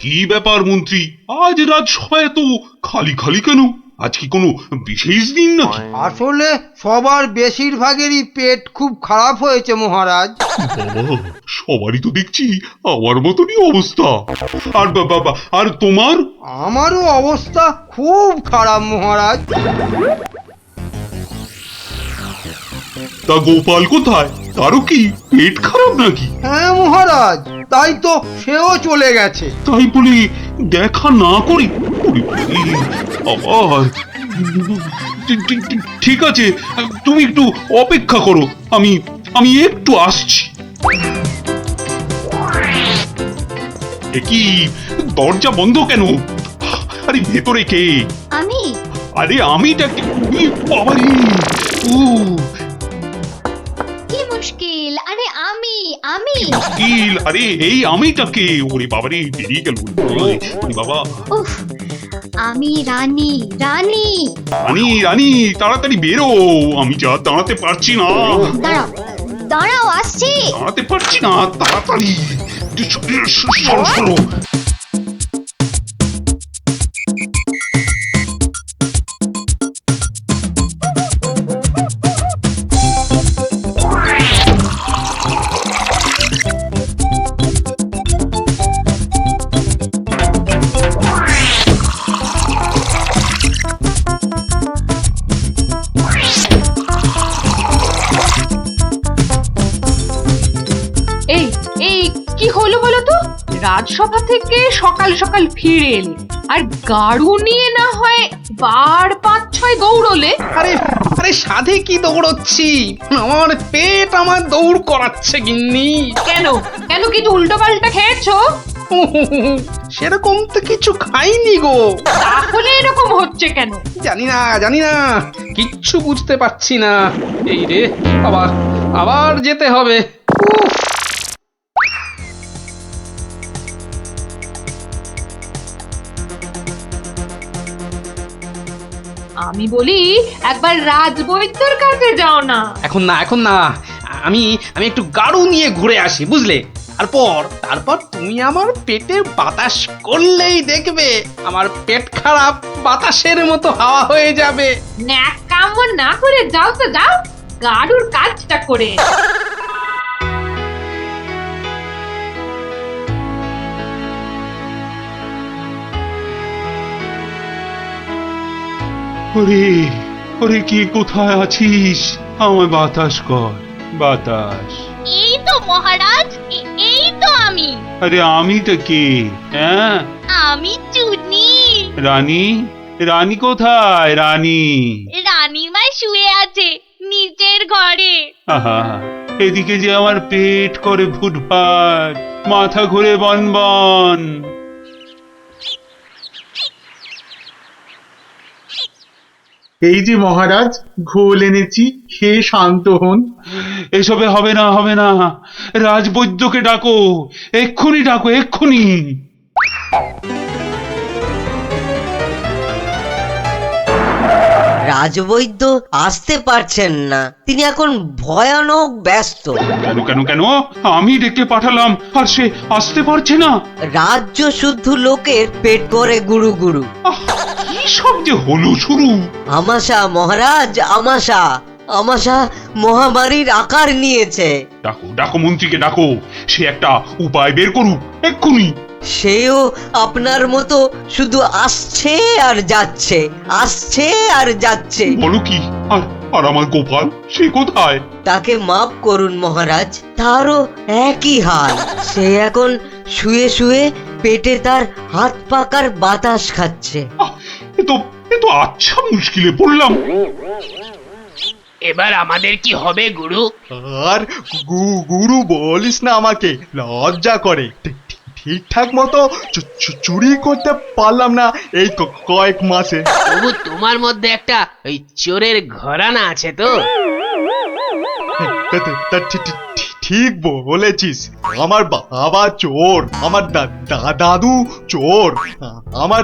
কি ব্যাপার মন্ত্রী, আজ রাজসভায় তো খালি খালি কেন? আজ কি কোনো বিশেষ দিন নাকি? আসলে সবার বেশিরভাগেরই পেট খুব খারাপ হয়েছে মহারাজ। বাবা, সবারই তো দেখছি আমার মতনই অবস্থা। আর বাবা, আর তোমার? আমারও অবস্থা খুব খারাপ মহারাজ। তা গোপাল কোথায়? তারও কি পেট খারাপ নাকি? হ্যাঁ মহারাজ, তাই তো সেও চলে গেছে। তাই বলে দেখা না করি? ওরে বাবারে, আবার ঠিক আছে, তুমি একটু অপেক্ষা করো, আমি আমি একটু আসছি। এ কি, দরজা বন্ধ কেন? আরে ভেতরে কে? আমি আরে আমিটা কি? বাবারে, ও কি মুশকিল? আরে আমি মুশকিল! আরে এই আমিটাকে, ওরে বাবারে, বেরিয়ে গেল। ওরে বাবা, উফ, আমি রানী। রানী রানী, তাড়াতাড়ি বেরো, আমি যা দাঁড়াতে পারছি না। দাঁড়াও দাঁড়াও, আসছি। দাঁড়াতে পারছি না, তাড়াতাড়ি সরো সরো। এই এই কি হলো বলো তো? রাজসভা থেকে সকাল সকাল ফিরে এলে আর গাড়ু নিয়ে না হয় বার 5-6 দৌড়লে। আরে আরে সাধে কি দৌড়চ্ছি, আমার পেট আমার দৌড় করাচ্ছে গিন্নি। কেন কেন কিছু উল্টো পাল্টা খেয়েছো? সেরকম তো কিছু খাইনি গো। তাহলে এরকম হচ্ছে কেন? জানি না কিচ্ছু বুঝতে পারছি না। এই রে, আবার আবার যেতে হবে। উফ, আমি বলি একবার রাজবৈদ্যর কাছে যাও না। এখন না, আমি আমি একটু গাড়ু নিয়ে ঘুরে আসি, বুঝলে? তারপর তুমি আমার পেটে বাতাস করলেই দেখবে আমার পেট খারাপ বাতাসের মতো হাওয়া হয়ে যাবে। ন্যাক কাম না করে যাও তো যাও, গাড়ুর কাজটা করে। ওরে ওরে, কে কোথায় আছিস? আমায় বাতাস কর, বাতাস। এই তো মহারাজ, এই তো আমি। আরে আমিটা কে? হ্যাঁ, আমি চুনি। রানী, রানী কোথায়? রানী, রানীমা শুয়ে আছে নিচের ঘরে। আহা, এদিকে যে আমার পেট করে ফুটফাট, মাথা ঘুরে বনবন। এই যে মহারাজ, ঘোল এনেছি, খেয়ে শান্ত হন। এসবে হবে না, হবে না, রাজবৈদ্যকে ডাকো, এক্ষুনি ডাকো, এক্ষুনি। রাজবৈদ্য আসতে পারছেন না, তিনি এখন ভয়ানক ব্যস্ত। কেন কেন কেন? আমি ডেকে পাঠালাম আর সে আসতে পারছে না? রাজ্য শুদ্ধ লোকের পেট করে গুরু গুরু। আহ, কি সব যে হলো শুরু! আমাশা মহারাজ, আমাশা আমাশা মহামারীর আকার নিয়েছে। ডাকো ডাকো, মন্ত্রীকে ডাকো, সে একটা উপায় বের করুক এক্ষুনি। সেও আপনার মতো শুধু আসছে আর যাচ্ছে, আসছে আর যাচ্ছে। বলো কি? আর আর আমার গোপাল, সে কোথায়? তাকে মাফ করুন মহারাজ, তারও একই হাল। সে এখন শুয়ে শুয়ে পেটে তার হাত পাকার বাতাস খাচ্ছে। আহ, এ তো আচ্ছা মুশকিলে পড়লাম। এবার আমাদের কি হবে গুরু? আর গুরু বলিস না, আমাকে লজ্জা করে। ঠিকঠাক মতো চুরি করতে পারলাম না এই কয়েক মাসে। তবু তোমার মধ্যে একটা ওই চোরের ঘরানা আছে তো? ঠিক বলেছিস, আমার বাবা চোর, আমার দাদু চোর, আমার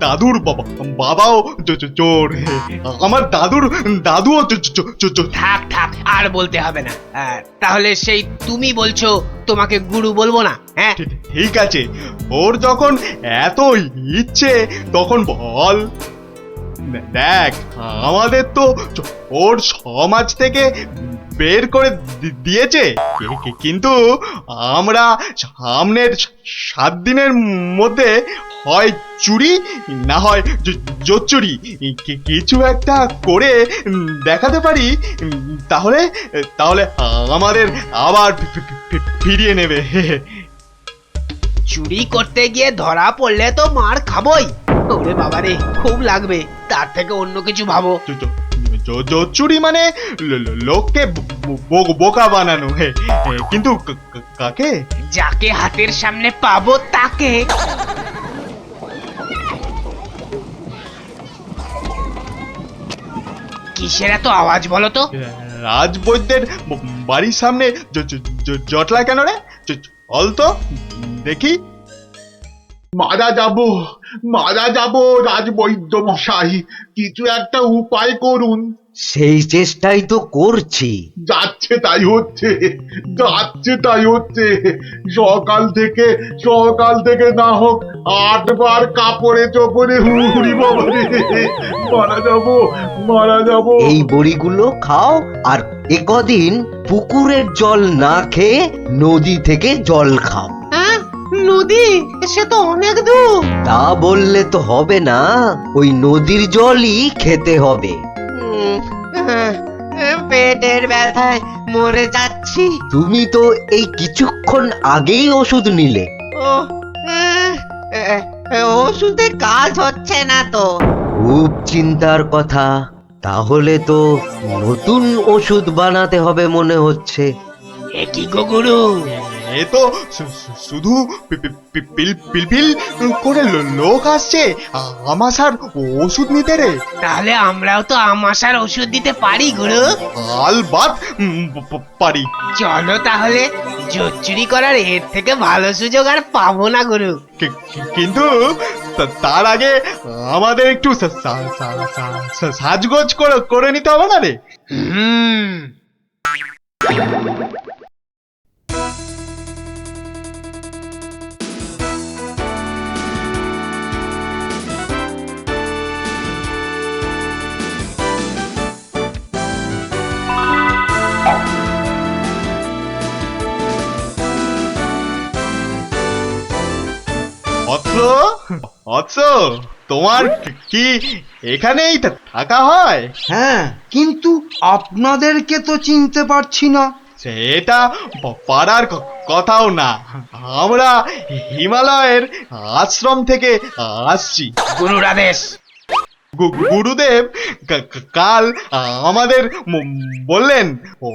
দাদুর বাবাও চোর, আমার দাদুও চোর। থাক থাক, আর বলতে হবে না। তাহলে সেই তুমি বলছো তোমাকে গুরু বলবো না। হ্যাঁ, ঠিক আছে, ওর যখন এত ইচ্ছে তখন বল। দেখ, আমাদের তো ওর সমাজ থেকে বের করে দিয়েছে, কিন্তু আমরা সামনের 7 দিনের মধ্যে হয় চুরি না হয় জোচ্চুরি কিছু একটা করে দেখাতে পারি, তাহলে তাহলে আমাদের আবার ফিরিয়ে নেবে। চুরি করতে গিয়ে ধরা পড়লে তো মার খাবোই। ওরে বাবারে, খুব লাগবে। তার থেকে অন্য কিছু ভাবো। চুরি মানে লোককে বোকা বানানো, কিন্তু কাকে? যাকে হাতের সামনে পাবো তাকে। কিসের এত আওয়াজ বলো তো? রাজবৈদ্যের বাড়ির সামনে জটলা কেন রে? চল তো দেখি। মারা যাব রাজবৈদ্য মশাই, কিছু একটা উপায় করুন। সেই চেষ্টাই তো করছি। যাচ্ছে তাই হচ্ছে। সকাল থেকে না হোক 8 বার কাপড়ে চোপড়ে হুড়ি বাবা রে, মারা যাব। এই বড়িগুলো খাও, আর একদিন পুকুরের জল না খেয়ে নদী থেকে জল খাও। হ্যাঁ, নদী? সে তো অনেক দূর। তা বললে তো হবে না, ওই নদীর জলই খেতে হবে। পেটের ব্যথায় মরে যাচ্ছি। তুমি তো এই কিছুক্ষণ আগেই ওষুধ নিলে। ওষুধে কাজ হচ্ছে না তো। খুব চিন্তার কথা। তাহলে তো নতুন ওষুধ বানাতে হবে মনে হচ্ছে। এ কি গো গুরু? এ তো শুধু পিলপিল করে লোক আসছে আমাশার ওষুধ নিতে রে। তাহলে আমরাও তো আমাশার ওষুধ দিতে পারি গুরু। আলবাত পারি। চলো তাহলে, জোচ্চুরি করার এর থেকে ভালো সুযোগ আর পাবো না গুরু। কিন্তু তার আগে আমাদের একটু সাজগোজ করে নিতে হবে না রে? হুম। তোমার কি এখানেই থাকা হয়? হ্যাঁ, কিন্তু আপনাদেরকে তো চিনতে পারছি না। সেটা পারার কথাও না, আমরা হিমালয়ের আশ্রম থেকে আসছি। গুরুর আদেশ। গুরুদেব কাল আমাদের বললেন,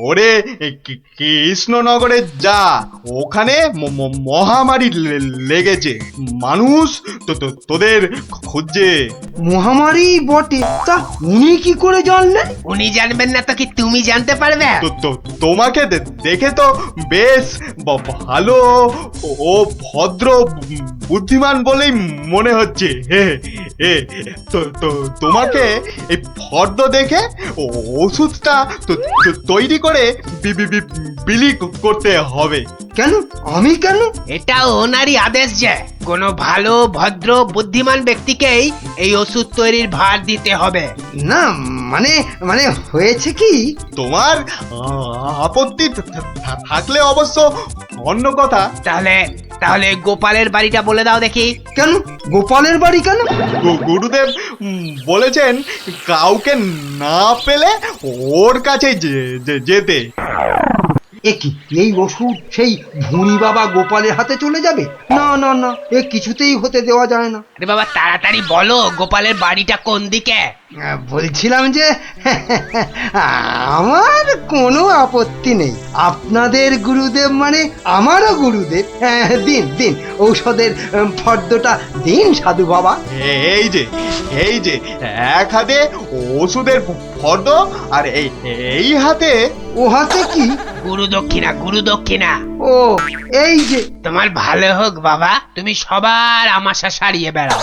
ওরে কৃষ্ণনগরে যা, ওখানে মহামারী লেগেছে, মানুষ তোদের খুঁজছে। মহামারী বটে, তা উনি কি করে জানলেন? উনি জানবেন না তো কি তুমি জানতে পারবে? তোমাকে দেখে তো বেশ ভালো ও ভদ্র বুদ্ধিমান বলেই মনে হচ্ছে। তোমাকে এই ফর্দ দেখে ওষুধটা তৈরি করে বিলি করতে হবে। কেন? আমি কেন? এটা ওনারই আদেশ যে কোনো ভালো ভদ্র বুদ্ধিমান ব্যক্তিকেই এই ওষুধ তৈরির ভার দিতে হবে। না মানে মানে হয়েছে কি, তোমার আপত্তি থাকলে অবশ্য অন্য কথা। তাহলে গোপালের বাড়িটা বলে দাও দেখি। কেন গোপালের বাড়ি কেন? গুরুদেব বলেছেন কাউকে না পেলে ওর কাছে যেতে। একই, এই ওষুধ সেই ভুঁড়ি বাবা গোপালের হাতে চলে যাবে? না না না, এ কিছুতেই হতে দেওয়া যায় না। আরে বাবা, তাড়াতাড়ি বলো গোপালের বাড়িটা কোন দিকে? বলছিলাম যে আমার কোনো আপত্তি নেই। আপনাদের গুরুদেব মানে আমারও গুরুদেব। দিন দিন ঔষধের ফর্দটা দিন সাধু বাবা। এই যে এক হাতে ওষুধের ফর্দ, আর এই হাতে। ও হাতে কি? গুরু দক্ষিণা। ও এই যে। তোমার ভালো হোক বাবা, তুমি সবার আমাশা সারিয়ে বেড়াও।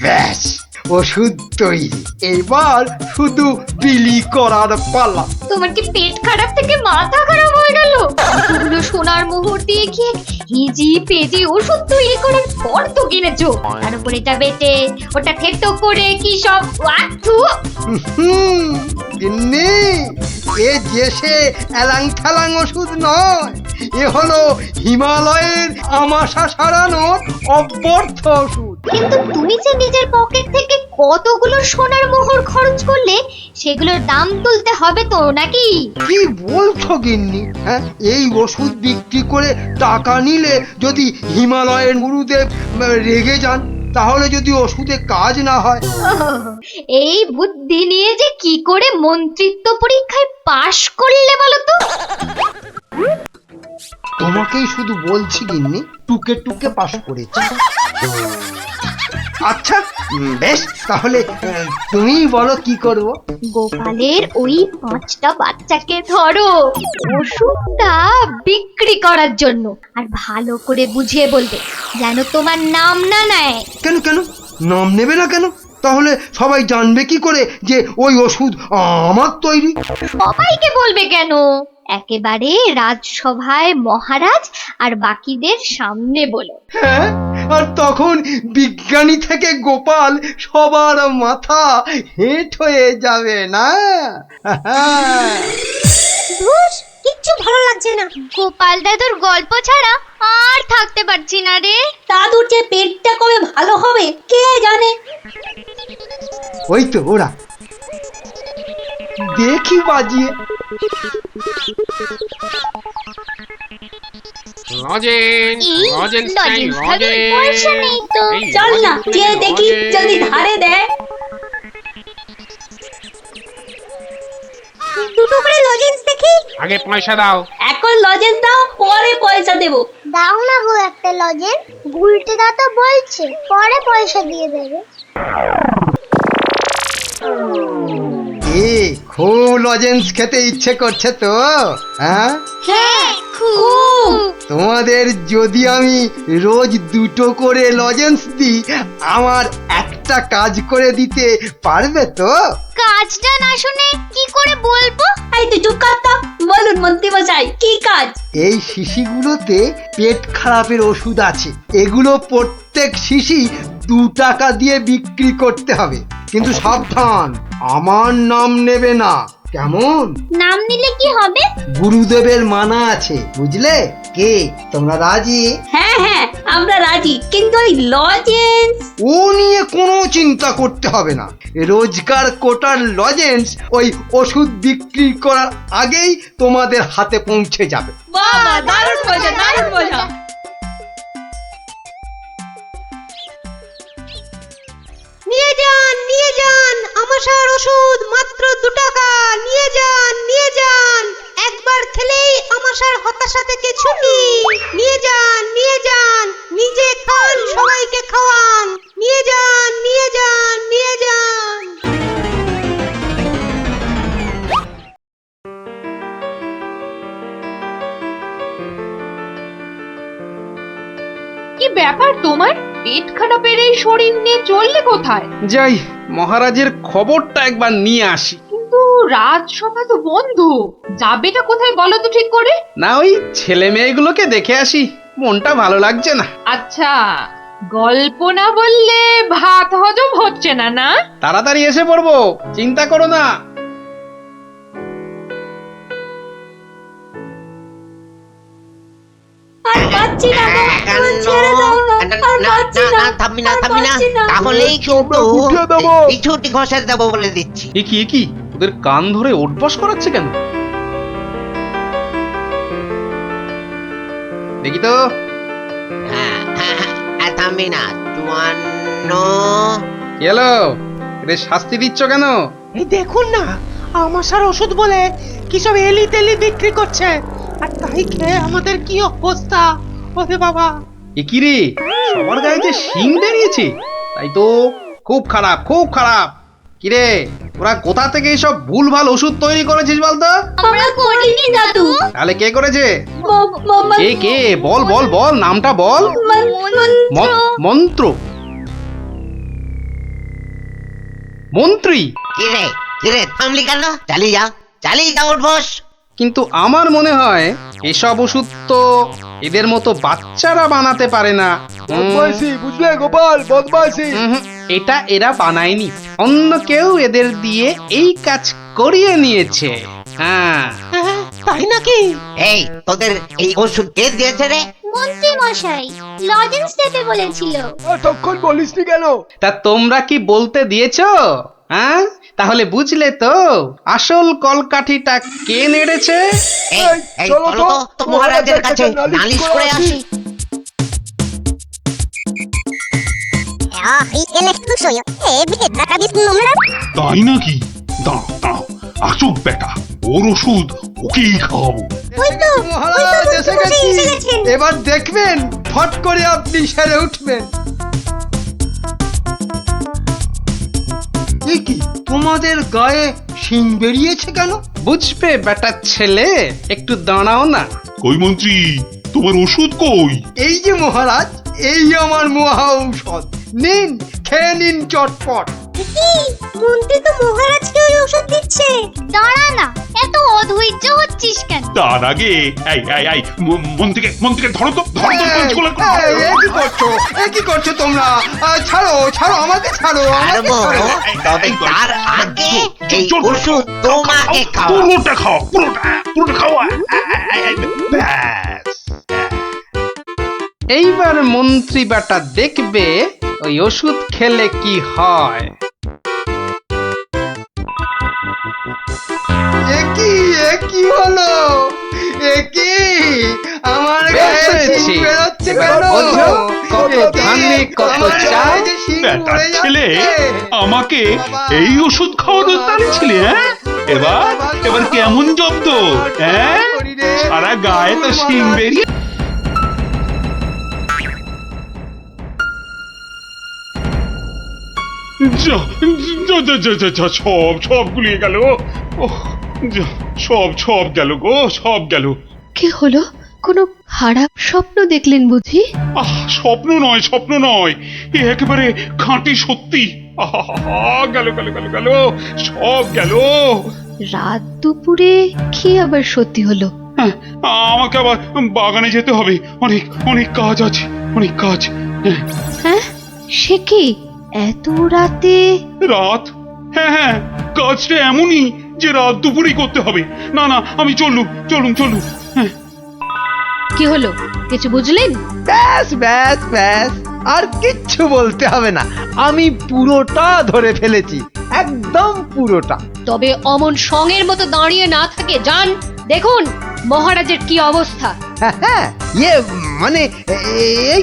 ব্যাস, ওষুধ তৈরি। এবার শুধু বিলি করার পালা। তোমার কি পেট খারাপ থেকে মাথা খারাপ হয়ে গেল? এতগুলো সোনার মোহর দিয়ে কি হিজি পেজি ওষুধ তৈরি করার পর তো কিনেছো, তার উপরে এটা বেটে ওটা থেতো করে কি সব ওয়াথু। গিন্নি, এ যে সে এলাং থালাং ওষুধ নয়, এ হলো হিমালয়ের আমাশা সারানোর অব্যর্থ ওষুধ। কিন্তু তুমি যে নিজের পকেট থেকে কতগুলো সোনার মোহর খরচ করলে, সেগুলোর দাম তুলতে হবে তো নাকি? কি বলছো গিন্নি? হ্যাঁ, এই ওষুধ বিক্রি করে টাকা নিলে যদি হিমালয়ের গুরুদেব রেগে যান, তাহলে যদি ওষুধে কাজ না হয়। এই বুদ্ধি নিয়ে যে কি করে মন্ত্রিত্ব পরীক্ষায় পাশ করলে বলো তো? তোমাকেই শুধু বলছি গিন্নি, টুকে টুকে পাশ করেছি। আচ্ছা, বেশ, তাহলে তুমি বলো কি করব। গোপালের ওই 5টা বাচ্চাকে ধরো ওষুধটা বিক্রি করার জন্য, আর ভালো করে বুঝিয়ে বলবে যেন তোমার নাম না নেয়। কেন কেন নাম নেবে না কেন? তাহলে সবাই জানবে কি করে যে ওই ওষুধ আমার তৈরি? সবাইকে বলবে কেন, একেবারে রাজসভায় মহারাজ আর বাকিদের সামনে বলো। হ্যাঁ, আর তখন বিজ্ঞানী থেকে গোপাল সবার মাথা হেঁট হয়ে যাবে না? কিচ্ছু ভালো লাগছে না, গোপাল দাদুর গল্প ছাড়া আর থাকতে পারছি না রে। দাদুর যে পেটটা কবে ভালো হবে কে জানে। ওই তো ওরা, দেখি বাজিয়ে। এই লজেন্স খাবার পয়সা নেই তো। চল না যে দেখি যদি ধারে দেয়। দুটো করে লজেন্স দেখি। আগে পয়সা দাও। এখন লজেন্স দাও, পরে পয়সা দেবো। দাও না গো একটা লজেন্স, গুলটে দাদা বলছে পরে পয়সা দিয়ে দেবে। খুব লজেন্স খেতে ইচ্ছে করছে তো? হ্যাঁ, হ্যাঁ খুব। তোমাদের যদি আমি রোজ 2টো করে লজেন্স দিই, আমার একটা কাজ করে দিতে পারবে তো? কাজটা না শুনে কি করে বলবো? এই তুই চুপ কর তো। বলুন মন্ত্রী মশাই, কি কাজ? এই শিশিগুলোতে পেট খারাপের ওষুধ আছে। এগুলো প্রত্যেক শিশি 2 টাকা দিয়ে বিক্রি করতে হবে, কিন্তু সাবধান, আমার নাম নেবে না, কেমন? নাম নিলে কি হবে? গুরুদেবের মানা আছে, বুঝলে? কে তোমরা রাজি? হ্যাঁ হ্যাঁ আমরা রাজি, কিন্তু ওই লজেন্স। ও নিয়ে কোনো চিন্তা করতে হবে না। রোজকার কোটার লজেন্স ওই ওষুধ বিক্রি করার আগেই তোমাদের হাতে পৌঁছে যাবে। বাবা দারুণ মজা, দারুণ মজা। নিয়ে যান আমাশার ওষুধ, মাত্র 2 টাকা। নিয়ে যান, একবার খেলেই আমাশার হতাশা থেকে ছুটি। নিয়ে যান, নিজে খান, সবাইকে খাওয়ান। নিয়ে যান। কি ব্যাপার তোমার? পেট খারাপের এই শরীর নিয়ে চললে কোথায়? যাই মহারাজের খবরটা একবার নিয়ে আসি। কিন্তু রাজসভা তো বন্ধ, যাবেটা কোথায় বলো তো ঠিক করে? না, ওই ছেলে মেয়েগুলোকে দেখে আসি, মনটা ভালো লাগছে না। আচ্ছা, গল্প না বললে ভাত হজম হচ্ছে না না? তাড়াতাড়ি এসে পড়বো, চিন্তা করো না। আর পাচ্ছি না গো, আমার ছেড়ে দাও না, আর পাচ্ছি না। থামবি না তাহলেই কিন্তু ছুটি ঘষে দেবো বলে দিচ্ছি। এ কি ওদের কান ধরে ওঠবস করাচ্ছে কেন? দেখি তো। থামবি না, 54। কি হলো? এদের শাস্তি দিচ্ছ কেন? এই দেখুন না, আমাশার ওষুধ বলে কি সব এলি তেলি বিক্রি করছে, আর তাই খেয়ে আমাদের কি অবস্থা। ওরে বাবা, এ কি রে, সবার গায়ে যে শিং বেরিয়েছে, তাই তো খুব খারাপ। কি রে, ওরা কোথা থেকে এইসব ভুলভাল ওষুধ তৈরি করেছিস বলতো? আমরা করিনি দাদু। তাহলে কে করেছে? কে? বল, নামটা বল। মন্ত্র। মন্ত্রী। কিরে কিরে থামলি কেন? চালিয়ে যা উঠবস। কিন্তু আমার মনে হয় এসব ওষুধ তো এদের মতো বাচ্চারা বানাতে পারে না। বুঝলে গোপাল, বদমাইশি। এটা এরা বানায়নি, অন্য কেউ এদের দিয়ে এই কাজ করিয়ে নিয়েছে। হ্যাঁ, হ্যাঁ, তাই নাকি? এই তোদের এই ওষুধ কে দিয়েছে রে? মন্ত্রী মশাই লজেন্স দিতে বলেছিল। তখন বলিসনি কেন? তা তোমরা কি বলতে দিয়েছো? হ্যাঁ, তাহলে বুঝলে তো আসল কলকাঠিটা কে নেড়েছে। এই চলো তো মহারাজের কাছে নালিশ করে আসি। তাই নাকি? দাঁড়াও, আসুক বেটা, ওর ওষুধ ওকেই খাওয়াবো। মহারাজ এসে গেছি। এবার দেখবেন ফট করে আপনি সেরে উঠবেন। এ কি, তোমাদের গায়ে শিং বেরিয়েছে কেন? বুঝবে বেটা ছেলে, একটু দাঁড়াও না। কই মন্ত্রী, তোমার ওষুধ কই? এই যে মহারাজ, এই আমার মহা ঔষধ, নিন খেয়ে নিন চটপট। মন্ত্রী তো মহারাজকে ওই ওষুধ দিচ্ছে। দাঁড়া না, এত অধৈর্য হচ্ছিস কেন? তার আগে এই মন্ত্রীকে ধরো তো, কঞ্চিগুলো। এ কি করছো তোমরা? ছাড়ো আমাকে, ছাড়ো আমাকে, ছাড়ো। তবে তার আগে এই ওষুধ তোমাকে খাওয়া। পুরোটা খাও, পুরোটা খাওয়া। ব্যাস। এইবার মন্ত্রী বেটা দেখবে ওই ওষুধ খেলে কি হয়। এ কি হলো? এ কি আমার গায়ে শিং বেরোচ্ছে কেন? বোঝো, কত ধানে কত চাল। বেটা ছেলে, আমাকে এই ওষুধ খাওয়ানোর তালে ছিলে, হ্যাঁ? এবার কেমন জব্দ, হ্যাঁ? সারা গায়ে তো শিং বেরিয়ে। সব গুলিয়ে গেল। সব গেল গো, সব গেল। কি হলো? কোনো খারাপ স্বপ্ন দেখলেন বুঝি? স্বপ্ন নয়, এ একেবারে খাঁটি সত্যি। গেল, সব গেল। রাত দুপুরে কি আবার সত্যি হলো? হ্যাঁ, আমাকে আবার বাগানে যেতে হবে, অনেক কাজ আছে, অনেক কাজ। হ্যাঁ, সে কি এত রাতে? রাত? হ্যাঁ, কাজটা এমনই যে রাত দুপুরেই করতে হবে। না, আমি চলুন। হ্যাঁ। কি হলো, কিছু বুঝলেন? ব্যাস, আর কিচ্ছু বলতে হবে না, আমি পুরোটা ধরে ফেলেছি, একদম পুরোটা। তবে অমন সঙ্গের মতো দাঁড়িয়ে না থাকে, যান দেখুন মহারাজের কি অবস্থা। হ্যাঁ, মানে এই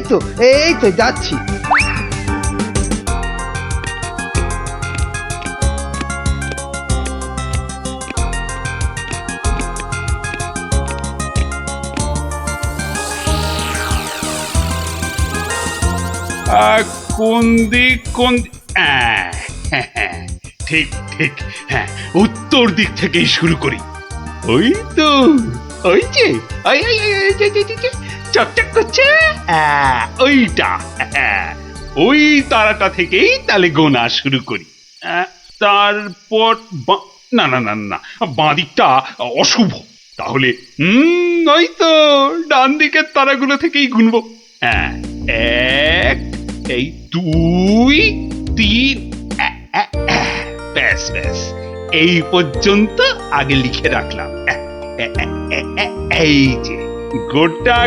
তো যাচ্ছি। কোন দিক? ঠিক, হ্যাঁ, উত্তর দিক থেকেই শুরু করি। ওই তো, ওই যে চকচক করছে, ওইটা, ওই তারাটা থেকেই তাহলে গোনা শুরু করি। তারপর না, বাঁ দিকটা অশুভ, তাহলে ওই তো ডান দিকের তারাগুলো থেকেই গুনবো। হ্যাঁ, 1, এই 2, 3, ব্যাস, এই পর্যন্ত আগে লিখে রাখলাম। এই যে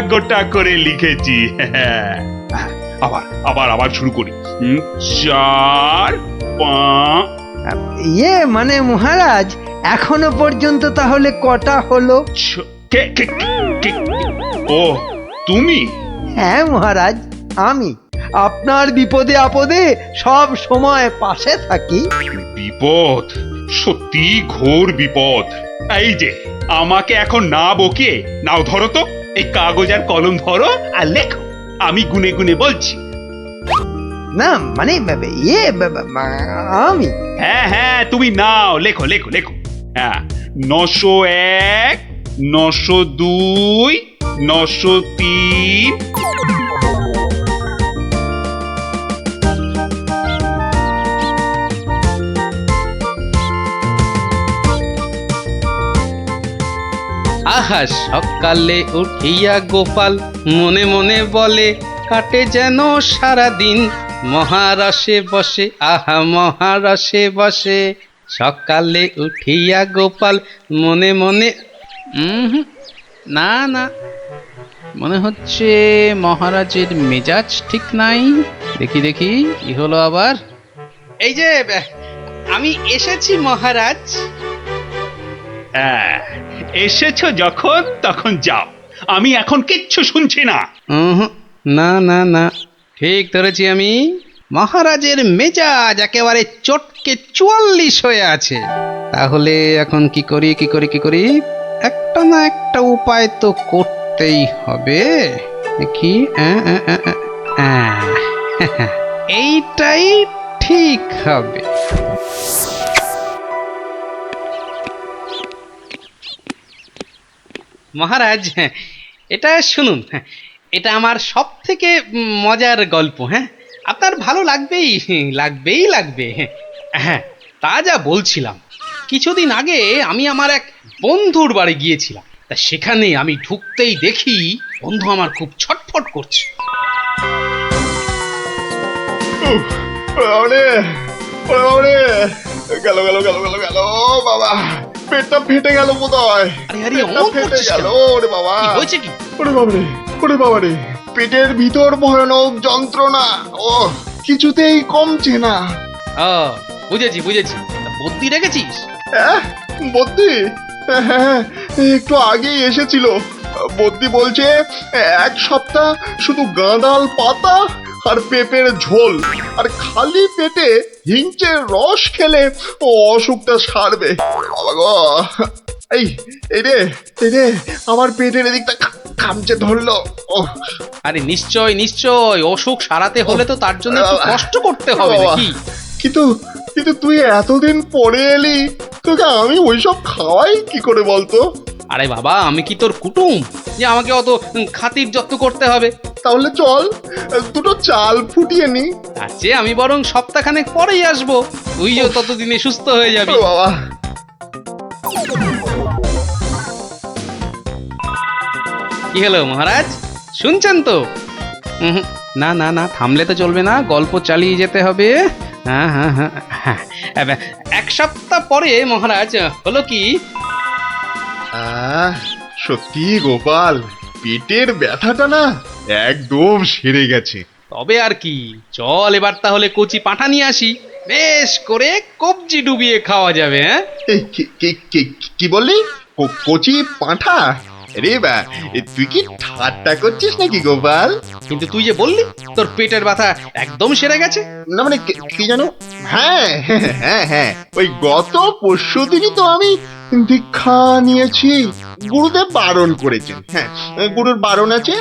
গোটা করে লিখেছি। আবার শুরু করি। 4, 5। মানে মহারাজ, এখনো পর্যন্ত তাহলে কটা হলো? ও, তুমি? হ্যাঁ মহারাজ, আমি আপনার বিপদে আপদে সব সময় পাশে থাকি। বিপদ? সত্যি ঘোর বিপদ। এই যে আমাকে এখন না বকে নাও, ধরো তো এই কাগজ আর কলম ধরো আর লেখো, আমি গুনে বলছি। না মানে আমি। হ্যাঁ, তুমি নাও, লেখো। হ্যাঁ, 901, 902, 903। আহা সকালে উঠিয়া গোপাল মনে মনে বলে কাটে যেন সারা দিন মহারসে বসে আহা মহারসে বসে সকালে উঠিয়া গোপাল মনে মনে না না মনে হচ্ছে মহারাজের মেজাজ ঠিক নাই। দেখি দেখি কি হলো আবার। এই যে আমি এসেছি মহারাজ। হ্যাঁ, এসেছো যখন তখন যাও, আমি এখন কিচ্ছু শুনছি না। না না না ঠিক ধরেছি আমি। মহারাজের মেজাজ একেবারে চটকে 44 হয়ে আছে। তাহলে এখন কি করি কি করি কি করি, একটা না একটা উপায় তো করতেই হবে। দেখি এইটাই ঠিক হবে। মহারাজ এটা শুনুন, এটা আমার সব থেকে মজার গল্প। হ্যাঁ, আপনার ভালো লাগবেই লাগবেই লাগবে। হ্যাঁ, তা যা বলছিলাম, কিছুদিন আগে আমি আমার এক বন্ধুর বাড়ি গিয়েছিলাম। তা সেখানে আমি ঢুকতেই দেখি বন্ধু আমার খুব ছটফট করছে। গেল গেল গেল গেল গেল বাবা, পেটটা ফেটে গেল বোধহয়। আরে আরে অমন করছিস কেন? ওরে বাবা, কি হয়েছে কি? ওরে বাবারে, ওরে বাবারে, পেটের ভিতর ভয়ানক যন্ত্রণা, ও কিছুতেই কমছে না। ও বুঝেছি বুঝেছি, বুদ্ধি রেখেছিস? বদ্যি? হ্যাঁ, একটু আগেই এসেছিল। বদ্যি বলছে 1 সপ্তাহ শুধু গাঁদাল পাতা আর পেঁপের ঝোল আর খালি পেটে হিংচের রস খেলে ও অসুখটা সারবে। বাবা গো, এই রে এই রে, আমার পেটের এদিকটা খামচে ধরলো। আরে নিশ্চয় নিশ্চয়, অসুখ সারাতে হলে তো তার জন্য একটু কষ্ট করতে হবে নাকি? কিন্তু কিন্তু তুই এতদিন পরে এলি, তোকে আমি ওইসব খাওয়াই কি করে বলতো? আরে বাবা, আমি কি তোর কুটুম যে আমাকে অত খাতির যত্ন করতে হবে? তাহলে চল দুটো চাল ফুটিয়ে নি। তার চেয়ে আমি বরং সপ্তাহখানেক পরেই আসবো, তুইও ততদিনে সুস্থ হয়ে যাবি। বাবা, কি হলো মহারাজ, শুনছেন তো? না না না, থামলে তো চলবে না, গল্প চালিয়ে যেতে হবে। হ্যাঁ হ্যাঁ হ্যাঁ হ্যাঁ, 1 সপ্তাহ পরে মহারাজ হলো কি, সত্যি গোপাল, পেটের ব্যথাটা না একদম সেরে গেছে। তবে আর কি, চল এবার তাহলে কচি পাঁঠা নিয়ে আসি, বেশ করে কবজি ডুবিয়ে খাওয়া যাবে। হ্যাঁ, কি বললি? কচি পাঁঠা? রে বা, তুই কি ঠাট্টা করছিস নাকি গোপাল? কিন্তু তুই যে বললি তোর পেটের ব্যথা একদম সেরে গেছে। না মানে কি জানো, হ্যাঁ হ্যাঁ হ্যাঁ, ওই গত পরশুদিনই তো আমি দীক্ষা নিয়েছি। গুরুদেব বারণ করেছেন। হ্যাঁ, গুরুর বারণ আছে।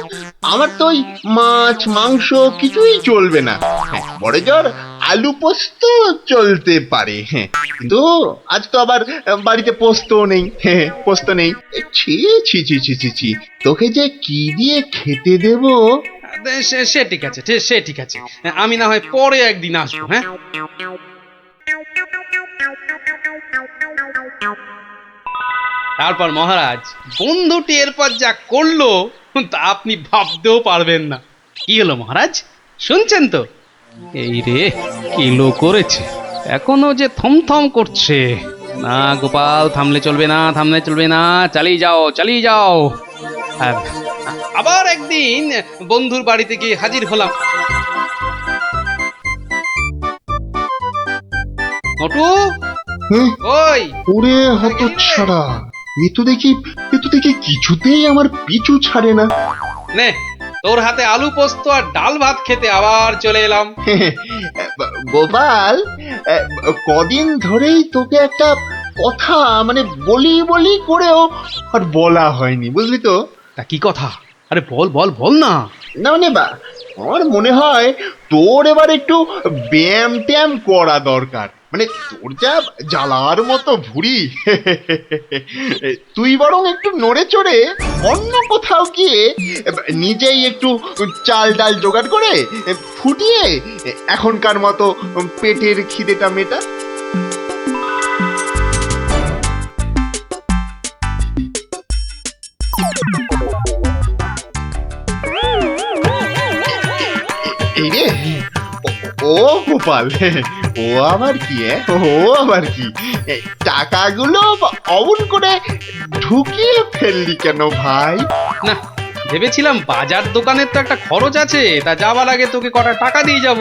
আমার তো ওই মাছ মাংস কিছুই চলবে না। হ্যাঁ, বড় জোর আলু পোস্ত চলতে পারে। হ্যাঁ, কিন্তু আজ তো আবার বাড়িতে পোস্ত নেই। হ্যাঁ, পোস্ত নেই। ছি ছি ছি ছি ছি ছি, তোকে যে কি দিয়ে খেতে দেবো? সে ঠিক আছে, সে ঠিক আছে, আমি না হয় পরে একদিন আসবো। হ্যাঁ, তারপর মহারাজ বন্ধুটি এরপর যা করলো তা আপনি ভাবতেও পারবেন না। কি হলো মহারাজ, শুনছেন তো? এই রে, কিলো করেছে, এখনো যে থমথম করছে। না গোপাল, থামলে চলবে না, থামলে চলবে না, চালিয়ে যাও চালিয়ে যাও। আবার একদিন বন্ধুর বাড়িতে গিয়ে হাজির হলাম। নটু, ওই ওরে হতচ্ছাড়া, এ তো দেখি কিছুতেই আমার পিছু ছাড়ে না। নে, তোর হাতে আলু পোস্ত আর ডাল ভাত খেতে আবার চলে এলাম। গোপাল, কদিন ধরেই তোকে একটা কথা মানে বলি বলি করেও আর বলা হয়নি, বুঝলি তো? তা কি কথা? আরে বল বল বল না। না মানে বা, আমার মনে হয় তোর এবার একটু ব্যায়াম ট্যায়াম করা দরকার। মানে তোর যা জ্বালার মতো ভুঁড়ি, তুই বরং একটু নড়ে চড়ে অন্য কোথাও গিয়ে নিজেই একটু চাল ডাল জোগাড় করে ফুটিয়ে এখনকার মতো পেটের খিদেটা মেটা। এই রে, ও গোপাল, ও আবার কি? ও আবার কি? টাকাগুলো অমন করে ঢুকিয়ে ফেললি কেন ভাই? না, ভেবেছিলাম বাজার দোকানের তো একটা খরচ আছে, তা যাবার আগে তোকে কটা টাকা দিয়ে যাব।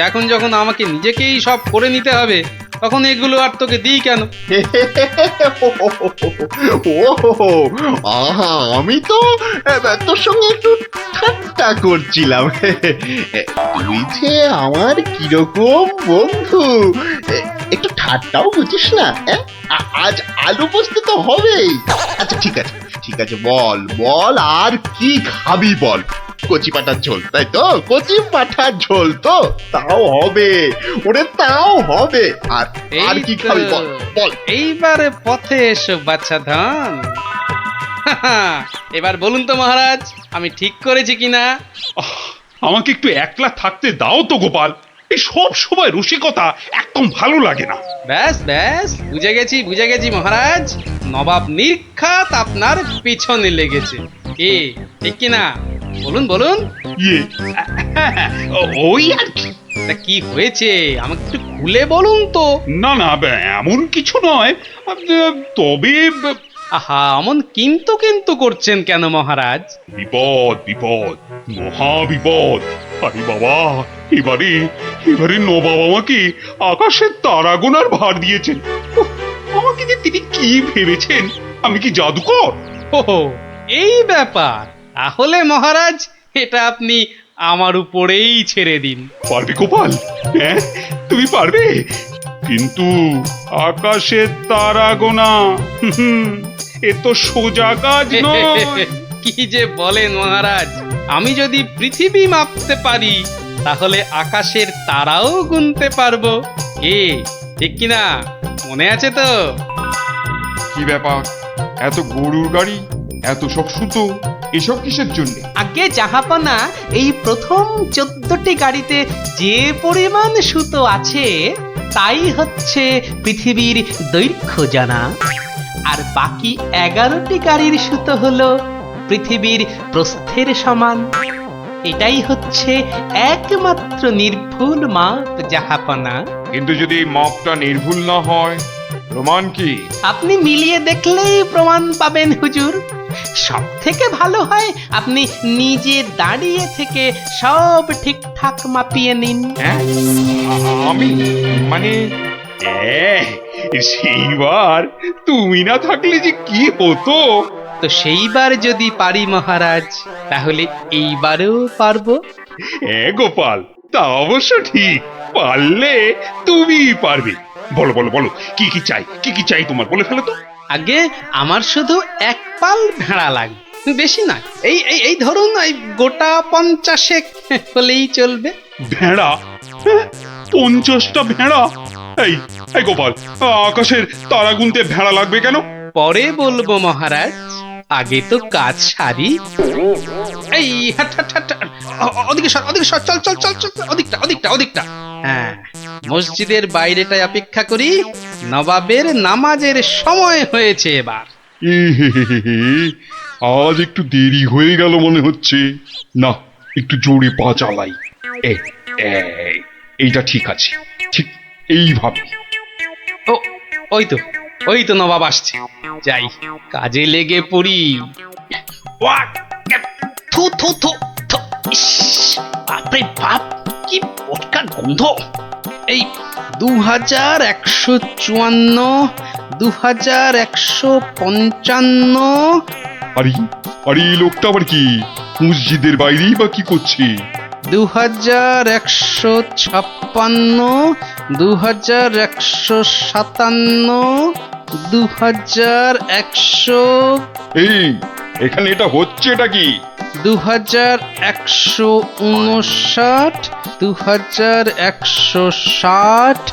এখন যখন আমাকে নিজেকেই সব করে নিতে হবে, তখন এগুলো আর তোকে দিই কেন? ও আহা, আমি তো তোর সঙ্গে একটু ঠাট্টা করছিলাম। তুই যে আমার কিরকম বন্ধু, একটু ঠাট্টাও বুঝিস না? আজ আলু পোস্ত তো হবেই। আচ্ছা ঠিক আছে, ঠিক আছে, বল বল, আর কি খাবি বল? কচি পাঠার ঝোল, তাই তো? কচি পাঠার ঝোল তো, তাও হবে ওরে, তাও হবে। আর আর কি খাবি বল বল। এইবারে পথে এসো বাচ্চা ধন। এবার বলুন তো মহারাজ, আমি ঠিক করেছি কিনা? আহ, আমাকে একটু একলা থাকতে দাও তো গোপাল। এই সব সময় রসিকতা একদম ভালো লাগে না। ব্যাস ব্যাস, বুঝে গেছি মহারাজ, নবাব নির্ঘাত আপনার পিছনে লেগেছে। কি ঠিক কিনা? বলুন বলুন। ইয়ে, ওই আর কি। তা কি হয়েছে আমাকে একটু খুলে বলুন তো। না না, এমন কিছু নয়, তবে আহা, অমন কিন্তু কিন্তু করছেন কেন মহারাজ? বিপদ বিপদ, মহা বিপদ। আরে বাবা, এবারে এবারে নবাব আমাকে আকাশের তারা গোনার ভার দিয়েছেন। উফ, আমাকে যে তিনি কি ভেবেছেন, আমি কি জাদুকর? ওহো, এই ব্যাপার। তাহলে মহারাজ, এটা আপনি আমার উপরেই ছেড়ে দিন। পারবে গোপাল? হ্যাঁ, তুমি পারবে? কিন্তু আকাশের তারা গোনা, এ তো সোজা কাজ নয়। কি যে বলেন মহারাজ, আমি যদি পৃথিবী মাপতে পারি, তাহলে আকাশের তারাও গুনতে পারবো। কি ঠিক কিনা? মনে আছে তো? কি ব্যাপার, এত গরুর গাড়ি, এত সব সুতো, এসব কিসের জন্য? আগে জাহাপনা, এই প্রথম 14টি গাড়িতে যে পরিমাণ সুতো আছে তাই হচ্ছে পৃথিবীর দৈর্ঘ্য জানা, আর বাকি 11টি গাড়ির সুতো হলো পৃথিবীর প্রস্থের সমান। এটাই হচ্ছে একমাত্র নির্ভুল মাপ জাহাপনা। কিন্তু যদি এই মাপটা নির্ভুল না হয়, প্রমাণ কি? আপনি মিলিয়ে দেখলেই প্রমাণ পাবেন হুজুর। সব থেকে ভালো হয় আপনি নিজে দাঁড়িয়ে থেকে সব ঠিকঠাক মাপিয়ে নিন। হ্যাঁ, আমি মানে সেইবার তুমি না থাকলে যে কি হতো। তো সেইবার যদি পারি মহারাজ, তাহলে এইবারেও পারবো। হ্যাঁ গোপাল, তা অবশ্য ঠিক, পারলে তুমি পারবে। বলো বলো বলো, কি কি চাই, কি কি চাই তোমার, বলে ফেলো তো। আগে আমার শুধু এক পাল ভেড়া লাগবে, বেশি না। এই এই এই ধরুন, এই গোটা 50 হলেই চলবে। ভেড়া? 50টা ভেড়া? এই এই গোপাল, আকাশের তারা গুনতে ভেড়া লাগবে কেন? পরে বলবো মহারাজ, আগে তো কাজ সারি। এই হাট হাট হাট, ওদিকে সর, ওদিকে সর, চল চল চল চল, ওদিকটা ওদিকটা ওদিকটা। হ্যাঁ, মসজিদের বাইরেটায় অপেক্ষা করি, নবাবের নামাজের সময় হয়েছে এবার। আজ একটু দেরি হয়ে গেল মনে হচ্ছে। না, একটু জোরে পা চালাই। এইটা ঠিক আছে, ঠিক এইভাবে। ও, ওই তো নবাব আসছে। যাই, কাজে লেগে পড়ি। ওয়াক, থু থু থু থু, ইস, বাপরে বাপ, কি পটকার গন্ধ। এই 2154, 2155। আরে আরে, এই লোকটা আবার কি মসজিদের বাইরেই বা কি করছে? 2156, 2157, 2100। এই, এখানে এটা হচ্ছে, এটা কি? 2159, 2160,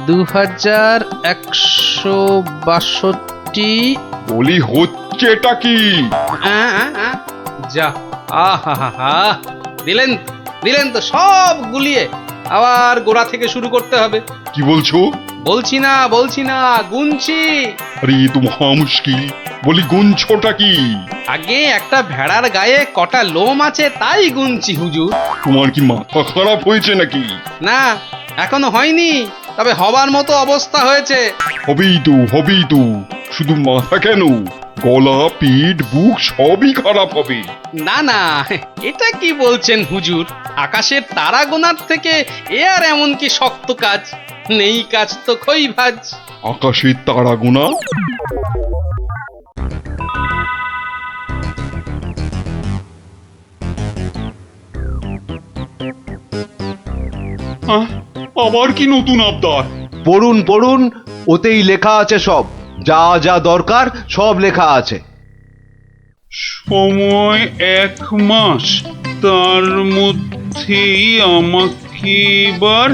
2162। বলি হচ্ছে এটা কি? যা, আহা, দিলেন দিলেন তো সব গুলিয়ে। আবার গোড়া থেকে শুরু করতে হবে। কি বলছো? বলছি না, গুনছি। আরে এ তো মহা মুশকিল। বলি গুনছোটা কি? আগে একটা ভেড়ার গায়ে কটা লোম আছে তাই গুনছি হুজুর। তোমার কি মাথা খারাপ হয়েছে নাকি? না, এখনো হয়নি, তবে হবার মতো অবস্থা হয়েছে। হবেই তো। শুধু মাথা কেন, গলা, পিঠ, বুক সবই খারাপ হবে। না না, এটা কি বলছেন হুজুর? আকাশের তারা গোনার থেকে এ আর এমন কি শক্ত কাজ? নেই কাজ তো খই ভাজ। আকাশের তারা গোনা? আবার কি নতুন আবদার? পড়ুন পড়ুন, ওতেই লেখা আছে সব, যা যা দরকার সব লেখা আছে। সময় 1 মাস, তার মধ্যেই আমাকে এবার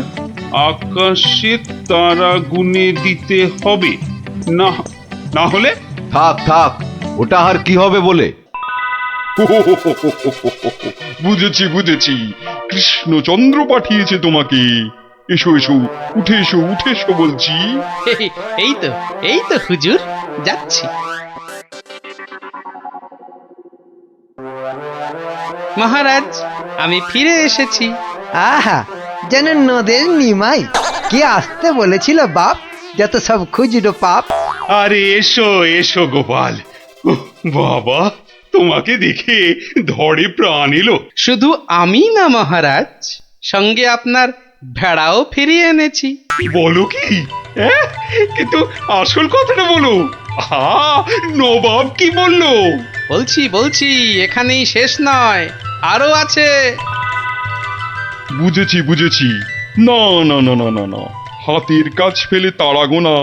আকাশের তারা গুনে দিতে হবে। না না হলে থাক থাক, ওটা আর কি হবে বলে। বুঝেছি, কৃষ্ণচন্দ্র পাঠিয়েছে তোমাকে। এসো উঠে এসো বলছি। এই তো হুজুর, যাচ্ছি। মহারাজ, আমি ফিরে এসেছি। আহা, যেন নদের নিমাই। কে আসতে বলেছিল বাপ, যত সব খুচরো পাপ। আরে এসো গোপাল। উহ, বাবা, তোমাকে দেখে ধরে প্রাণ এলো। শুধু আমি না মহারাজ, সঙ্গে আপনার ভেড়াও ফিরিয়ে এনেছি। বলো কি? কিন্তু আসল কথাটা বলো। নবাব কি বললো? বলছি, এখানেই শেষ নয়, আরো আছে। বুঝেছি। না, হাতের কাজ ফেলে তারা গোনা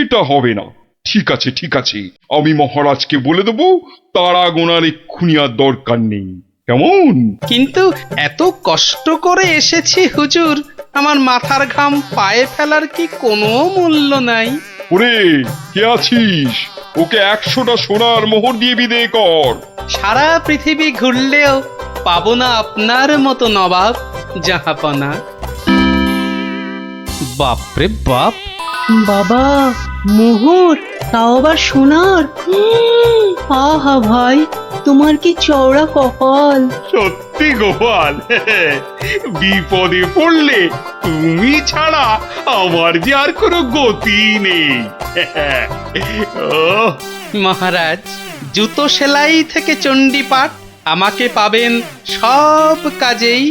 এটা হবে না। ঠিক আছে, আমি মহারাজকে বলে দেবো তারা গোনার এক্ষুনি আর দরকার নেই। কেমন? কিন্তু এত কষ্ট করে এসেছি হুজুর, আমার মাথার ঘাম পায়ে ফেলার কি কোনো মূল্য নাই? ওরে, কে আছিস? ওকে 100টা সোনার মোহর দিয়ে বিদেয় কর। সারা পৃথিবী ঘুরলেও পাবো না আপনার মতো নবাব জাহাপনা। বাপরে বাপ! বাবা, মোহর, তাও আবার সোনার। আহা ভাই, তোমার কি চওড়া কপাল। সত্যি গোপাল, বিপদে পড়লে তুমি ছাড়া আমার যে আর কোনো গতি নেই। মহারাজ, জুতো সেলাই থেকে চণ্ডীপাঠ আমাকে পাবেন সব কাজেই